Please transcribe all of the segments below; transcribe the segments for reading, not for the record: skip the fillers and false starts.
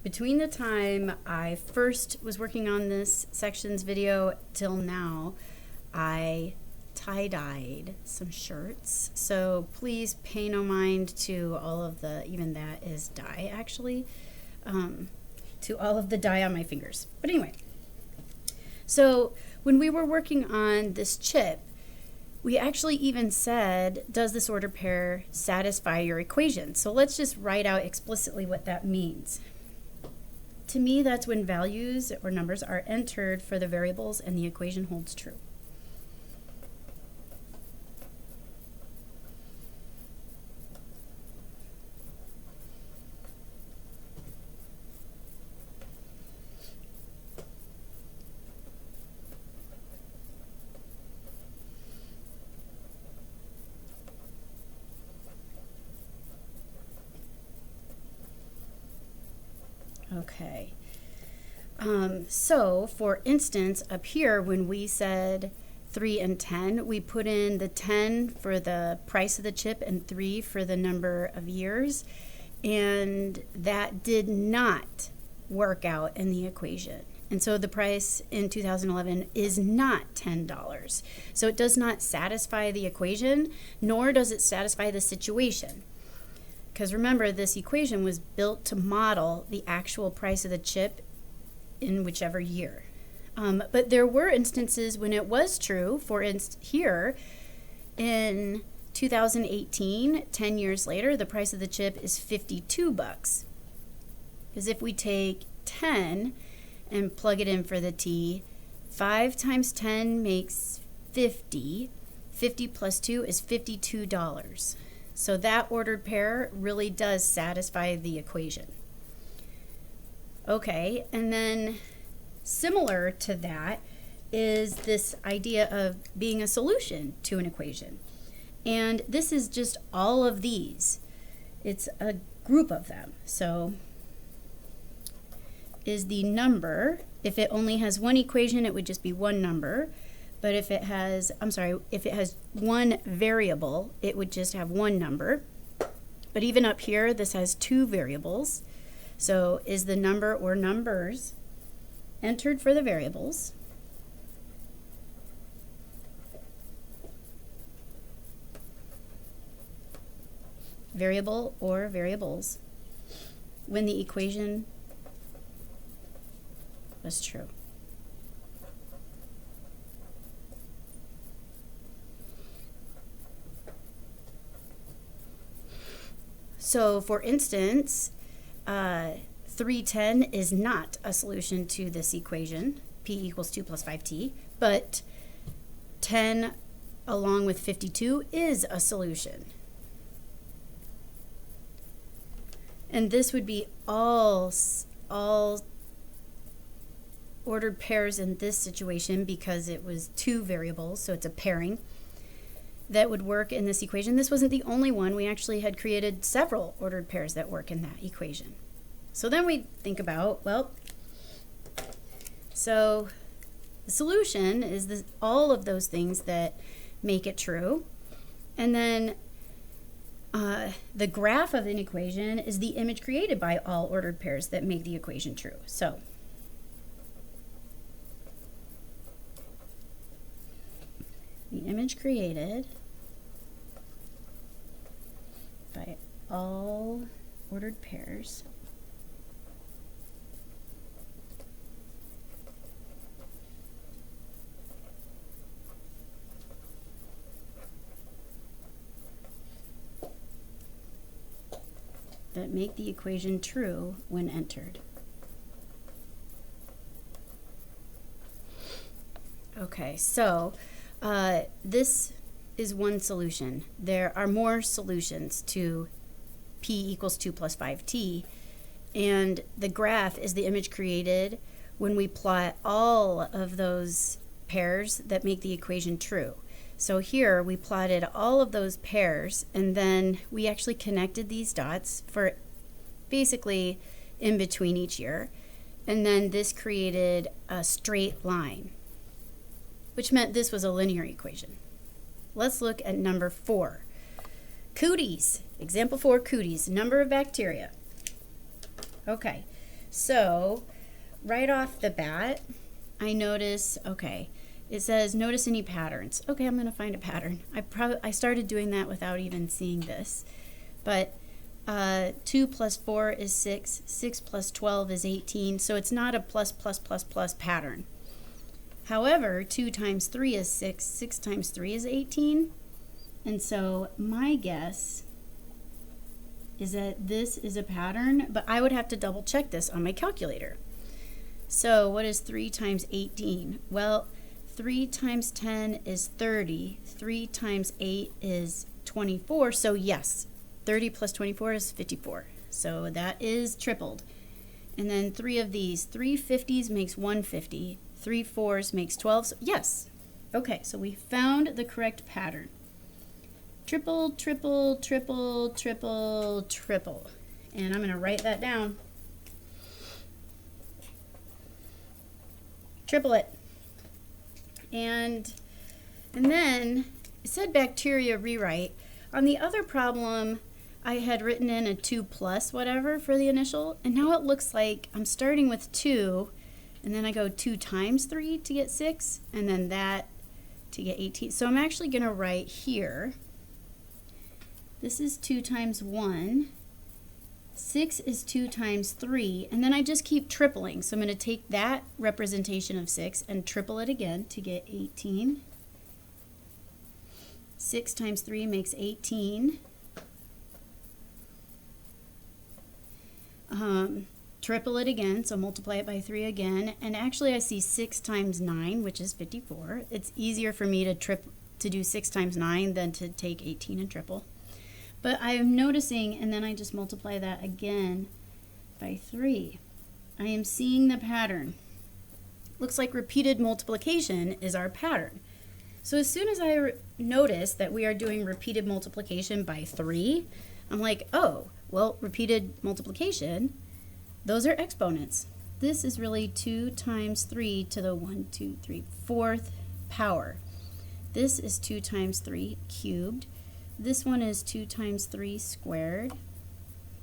between the time I first was working on this sections video till now, I tie-dyed some shirts. So please pay no mind to all of the, even that is dye actually, to all of the dye on my fingers. But anyway, so when we were working on this chip, we actually even said, does this ordered pair satisfy your equation? So let's just write out explicitly what that means. To me, that's when values or numbers are entered for the variables and the equation holds true. Okay, so for instance, up here when we said 3 and 10, we put in the 10 for the price of the chip and 3 for the number of years, and that did not work out in the equation. And so the price in 2011 is not $10. So it does not satisfy the equation, nor does it satisfy the situation. Because remember, this equation was built to model the actual price of the chip in whichever year. But there were instances when it was true. For instance, here in 2018, 10 years later, the price of the chip is $52. Because if we take 10 and plug it in for the t, 5 times 10 makes 50. 50 plus 2 is $52. So that ordered pair really does satisfy the equation. Okay, and then similar to that is this idea of being a solution to an equation. And this is just all of these. It's a group of them. So is the number, if it only has one equation, it would just be one number. But if it has, if it has one variable, it would just have one number. But even up here, this has 2 variables. So is the number or numbers entered for the variables? Variable or variables when the equation was true. So for instance, 310 is not a solution to this equation, p equals 2 plus 5t, but 10 along with 52 is a solution. And this would be all ordered pairs in this situation because it was 2 variables, so it's a pairing that would work in this equation. This wasn't the only one. We actually had created several ordered pairs that work in that equation. So then we think about, well, so the solution is all of those things that make it true. And then the graph of an equation is the image created by all ordered pairs that make the equation true. So the image created by all ordered pairs that make the equation true when entered. Okay, so this is one solution. There are more solutions to p equals 2 plus 5t, and the graph is the image created when we plot all of those pairs that make the equation true. So here we plotted all of those pairs, and then we actually connected these dots for basically in between each year, and then this created a straight line, which meant this was a linear equation. Let's look at number 4. Cooties. Example 4, cooties. Number of bacteria. Okay, So right off the bat, I notice, okay, it says notice any patterns. Okay, I'm going to find a pattern. I started doing that without even seeing this. But 2 plus 4 is 6. 6 plus 12 is 18. So it's not a plus, plus, plus, plus pattern. However, 2 times 3 is 6. 6 times 3 is 18. And so my guess is that this is a pattern, but I would have to double check this on my calculator. So what is 3 times 18? Well, 3 times 10 is 30. 3 times 8 is 24. So yes, 30 plus 24 is 54. So that is tripled. And then 3 of these. 3 50s makes 150. 3 4s makes 12. So yes. Okay, so we found the correct pattern. Triple, triple, triple, triple, triple. And I'm going to write that down. Triple it. And then it said bacteria rewrite. On the other problem, I had written in a 2 plus whatever for the initial, and now it looks like I'm starting with 2, and then I go 2 times 3 to get 6, and then that to get 18. So I'm actually going to write here, this is 2 times 1, 6 is 2 times 3, and then I just keep tripling. So I'm going to take that representation of 6 and triple it again to get 18. 6 times 3 makes 18. Triple it again, so multiply it by 3 again. And actually I see 6 times 9, which is 54. It's easier for me to do 6 times 9 than to take 18 and triple. But I'm noticing, and then I just multiply that again by 3. I am seeing the pattern. Looks like repeated multiplication is our pattern. So as soon as I notice that we are doing repeated multiplication by 3, I'm like, oh, well, repeated multiplication, those are exponents. This is really 2 times 3 to the 1, 2, 3, 4th power. This is 2 times 3 cubed. This one is 2 times 3 squared.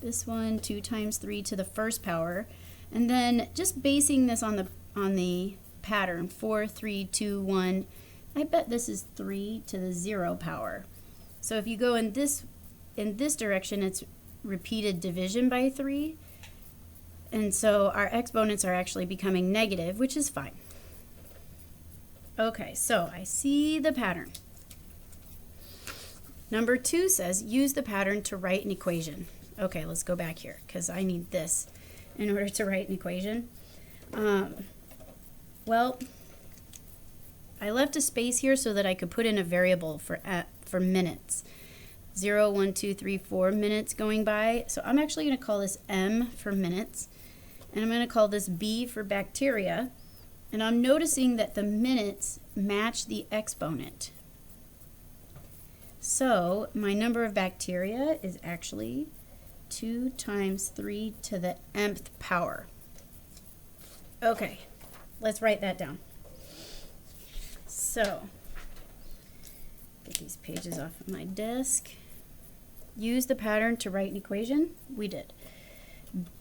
This one 2 times 3 to the 1st power. And then just basing this on the pattern, 4, 3, 2, 1, I bet this is 3 to the 0 power. So if you go in this direction, it's repeated division by 3. And so our exponents are actually becoming negative, which is fine. Okay, so I see the pattern. Number 2 says, use the pattern to write an equation. Okay, let's go back here, because I need this in order to write an equation. Well, I left a space here so that I could put in a variable for minutes. 0, 1, 2, 3, 4 minutes going by. So I'm actually going to call this M for minutes. And I'm going to call this B for bacteria. And I'm noticing that the minutes match the exponent. So my number of bacteria is actually 2 times 3 to the nth power. Okay, let's write that down. So, get these pages off of my desk. Use the pattern to write an equation. We did.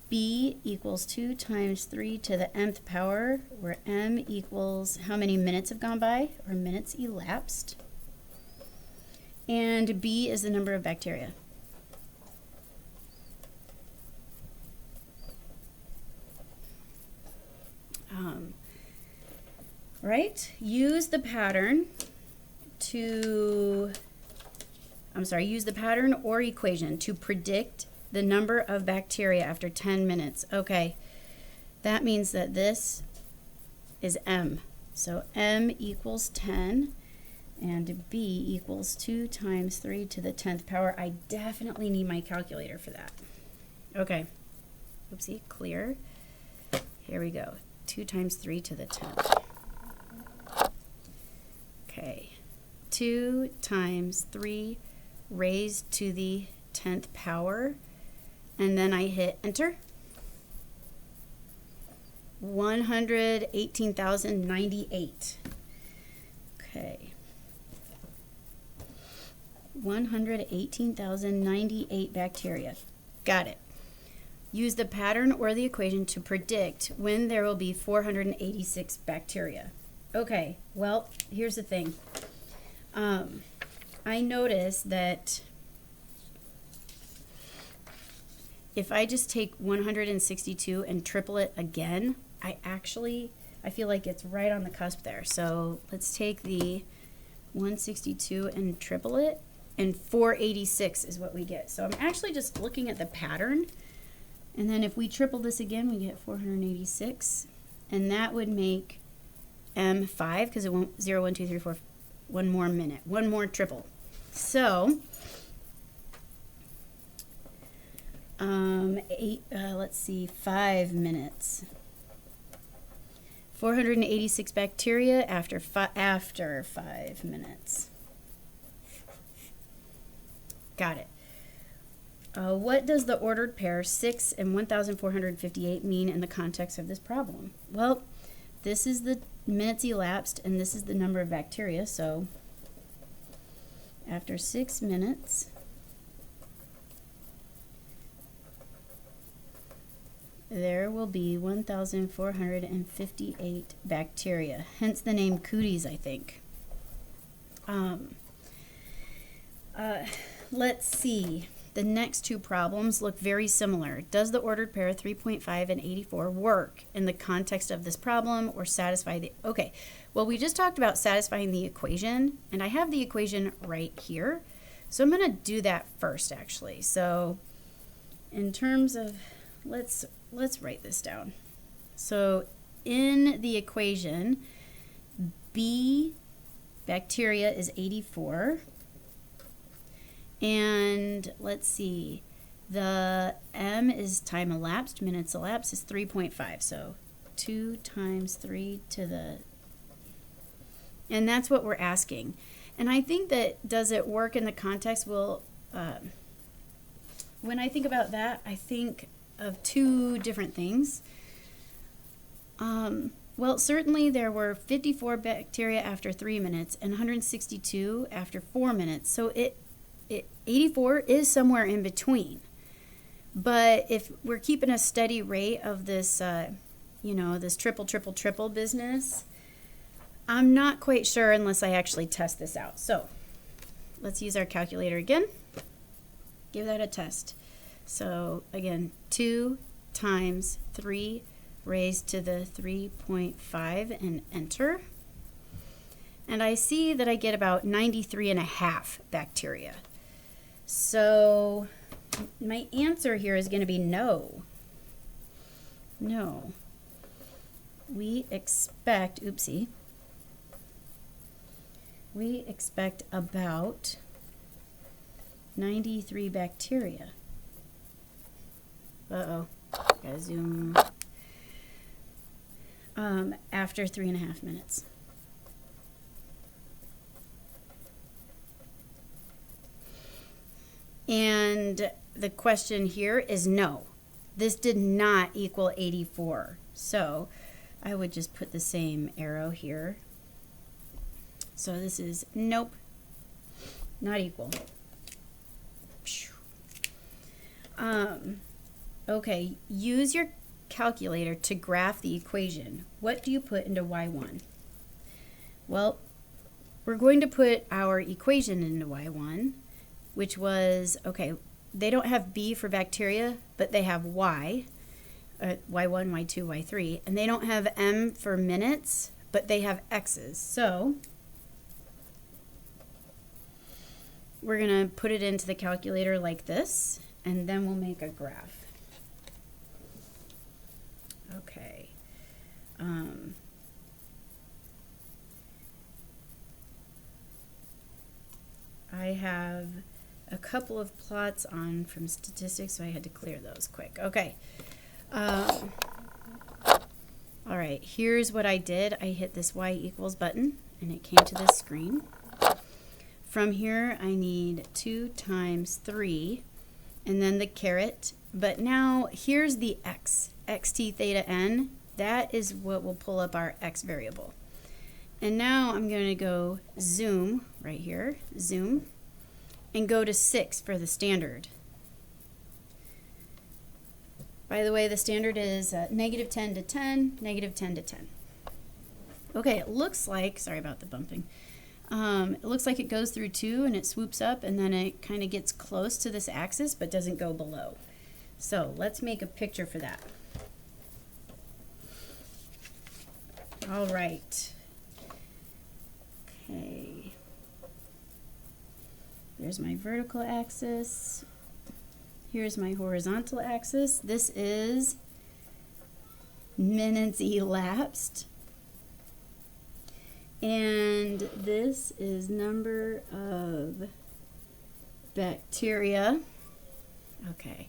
B equals 2 times 3 to the nth power, where M equals how many minutes have gone by, or minutes elapsed. And B is the number of bacteria. Right? Use the pattern or equation to predict the number of bacteria after 10 minutes. Okay, that means that this is M. So M equals 10, and B equals 2 times 3 to the 10th power. I definitely need my calculator for that. Okay, oopsie, clear. Here we go, 2 times 3 to the 10th. Okay, 2 times 3 raised to the 10th power, and then I hit enter. 118,098. Okay. 118,098 bacteria. Got it. Use the pattern or the equation to predict when there will be 486 bacteria. Okay, well, here's the thing. I noticed that if I just take 162 and triple it again, I feel like it's right on the cusp there. So let's take the 162 and triple it, and 486 is what we get. So I'm actually just looking at the pattern, and then if we triple this again, we get 486, and that would make M5, because it won't 0, 1, 2, 3, 4, one more minute, one more triple. So let's see, 5 minutes. 486 bacteria after 5 minutes. Got it. What does the ordered pair 6 and 1,458 mean in the context of this problem? Well, this is the minutes elapsed, and this is the number of bacteria. So after 6 minutes, there will be 1,458 bacteria, hence the name cooties, I think. Let's see. The next two problems look very similar. Does the ordered pair 3.5 and 84 work in the context of this problem or satisfy the... Okay, well, we just talked about satisfying the equation, and I have the equation right here. So I'm going to do that first, actually. So in terms of... Let's write this down. So in the equation, B bacteria is 84. And let's see, the M is time elapsed, minutes elapsed is 3.5. So 2 times 3 to the, and that's what we're asking. And I think that, does it work in the context? Well, when I think about that, I think of two different things. Well, certainly there were 54 bacteria after 3 minutes and 162 after 4 minutes. So 84 is somewhere in between. But if we're keeping a steady rate of this, this triple business, I'm not quite sure unless I actually test this out. So let's use our calculator again. Give that a test. So again, 2 times 3 raised to the 3.5 and enter. And I see that I get about 93.5 bacteria. So my answer here is going to be no. No. We expect, we expect about 93 bacteria. Uh-oh, gotta zoom. After 3.5 minutes. And the question here is no. This did not equal 84. So I would just put the same arrow here. So this is nope, not equal. Okay, use your calculator to graph the equation. What do you put into y1? Well, we're going to put our equation into y1, which was, okay, they don't have B for bacteria, but they have Y, y1, y2, y3, and they don't have M for minutes, but they have X's. So we're going to put it into the calculator like this, and then we'll make a graph. Okay. I have a couple of plots on from statistics, so I had to clear those quick. Okay. All right, here's what I did. I hit this Y equals button, and it came to this screen. From here, I need 2 times 3, and then the caret. But now, here's the X, xt theta n. That is what will pull up our X variable. And now I'm going to go zoom, right here, zoom, and go to 6 for the standard. By the way, the standard is negative 10 to 10, negative 10 to 10. Okay, it looks like, sorry about the bumping, it looks like it goes through 2 and it swoops up and then it kind of gets close to this axis but doesn't go below. So let's make a picture for that. All right. Okay. There's my vertical axis. Here's my horizontal axis. This is minutes elapsed. And this is number of bacteria. Okay,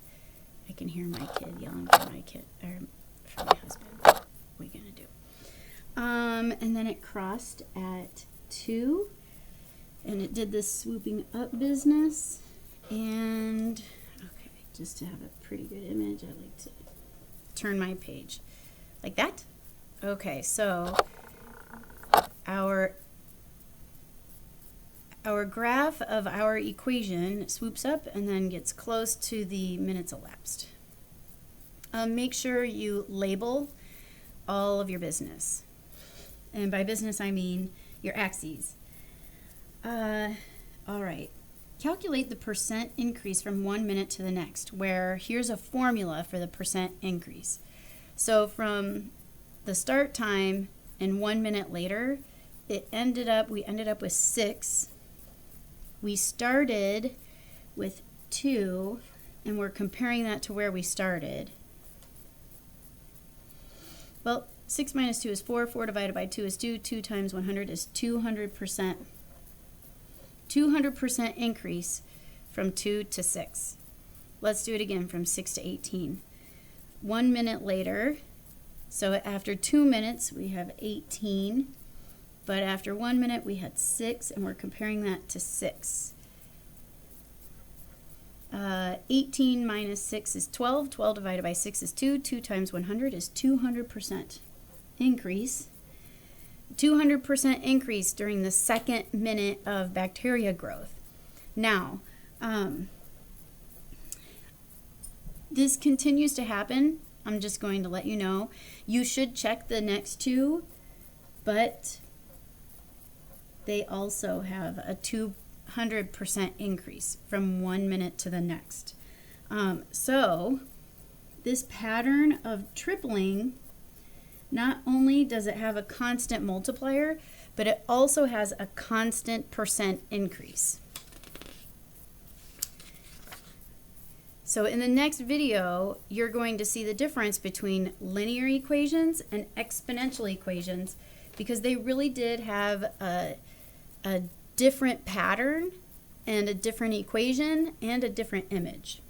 I can hear my kid yelling for my kid, or for my husband. What are we gonna do? And then it crossed at 2, and it did this swooping up business. And okay, just to have a pretty good image, I like to turn my page like that. Okay, so our graph of our equation swoops up and then gets close to the minutes elapsed. Make sure you label all of your business. And by business, I mean your axes. All right. Calculate the percent increase from 1 minute to the next, where here's a formula for the percent increase. So from the start time and 1 minute later, we ended up with 6. We started with 2, and we're comparing that to where we started. Well, 6 minus 2 is 4. 4 divided by 2 is 2. 2 times 100 is 200%. 200% increase from 2 to 6. Let's do it again from 6 to 18. 1 minute later, so after 2 minutes, we have 18. But after 1 minute, we had 6, and we're comparing that to 6. 18 minus 6 is 12. 12 divided by 6 is 2. 2 times 100 is 200% increase. 200% increase during the second minute of bacteria growth. Now, this continues to happen. I'm just going to let you know. You should check the next 2, but they also have a 200% increase from 1 minute to the next. So this pattern of tripling, not only does it have a constant multiplier, but it also has a constant percent increase. So in the next video, you're going to see the difference between linear equations and exponential equations, because they really did have a different pattern and a different equation and a different image.